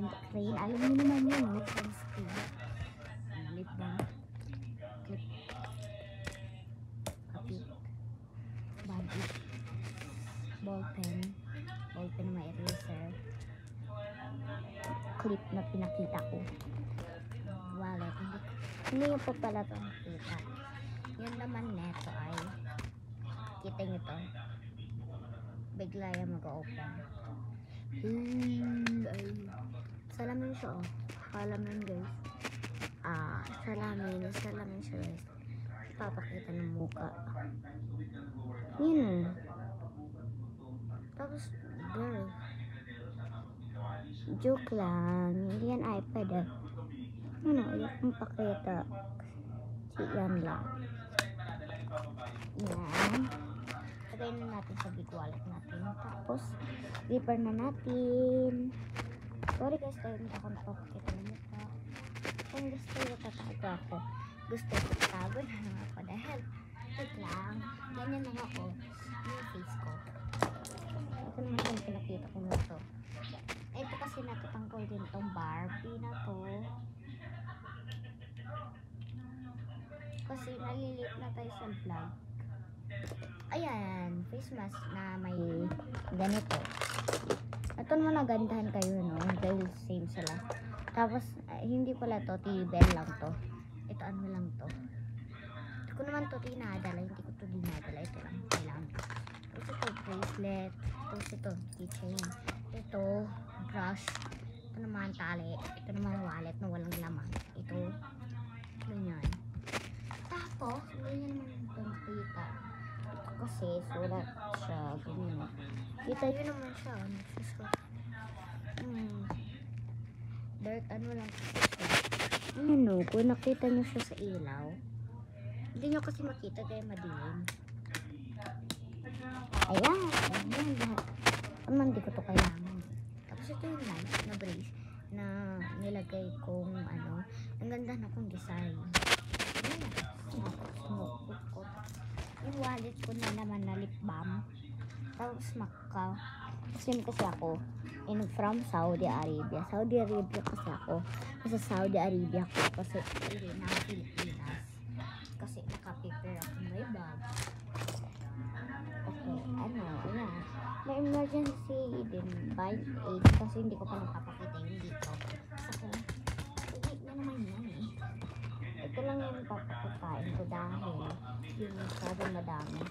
sunscreen. Alam mo naman yun, no? Sunscreen. Lip balm. Clip. Kapit. Body. Ballpen. Ballpen na may eraser. Clip na pinakita ko. Wallet. Hindi nyo po pala ito nakita. Yun naman neto ay kita nyo to. Bigla yung mag-open. Ay. Salamin siya, oh. Salamin, guys. Salamin siya, guys. Papakita ng muka. Yun. Tapos, girl. Joke lang. Hindi yan iPad, ah. Ano, ayaw kong pakita. Yan lang. Yan. Lagay na natin sa big wallet natin. Tapos, zipper na natin. Sorry guys, tayo hindi ako napapakita ng mukha. Kung gusto nyo tatago ako, gusto ko tatago na lang ako dahil wait lang, ganyan lang ako yung face ko. Ito naman yung pinakita ko na ito. Ito kasi natatangkol din itong Barbie na to. Kasi nalilit na tayo sa vlog. Ayan, face mask na may ganito. Ito naman nagandahan kayo, no? Dahil same sila. Tapos, hindi pala to, tibel lang to. Ito ano lang to. Hindi ko naman to dinadala. Hindi ko to dinadala. Ito lang. Tapos ito, bracelet. Tapos ito, keychain. Ito, brush. Ito naman tali. Ito naman wallet na walang laman. Ito, ganyan. Tapos, ganyan naman itong kita. Ito kasi, sulat siya. Ganyan. Kita nyo naman siya. Dark ano lang kasi siya. Ano, kung nakita nyo siya sa ilaw, hindi nyo kasi makita kaya madilim. Ayan. Ayan lahat. Naman di ko to kailangan. Tapos ito yung light na brace na nilagay kong ano. Ang ganda na kong design. Ayan. Notebook ko. Yung wallet ko na naman na lip balm. Tapos Macau. Kasi ako from Saudi Arabia. Saudi Arabia kasi ako. Nasa Saudi Arabia ako kasi hindi na Pilipinas. Kasi naka-prepare ako may bag. Okay, ano, ayan. May emergency din by 8 kasi hindi ko pa napapakita yung dito. Kasi wait na naman yan eh. Ito lang yung papakitain ko dahil yung masyadong madami.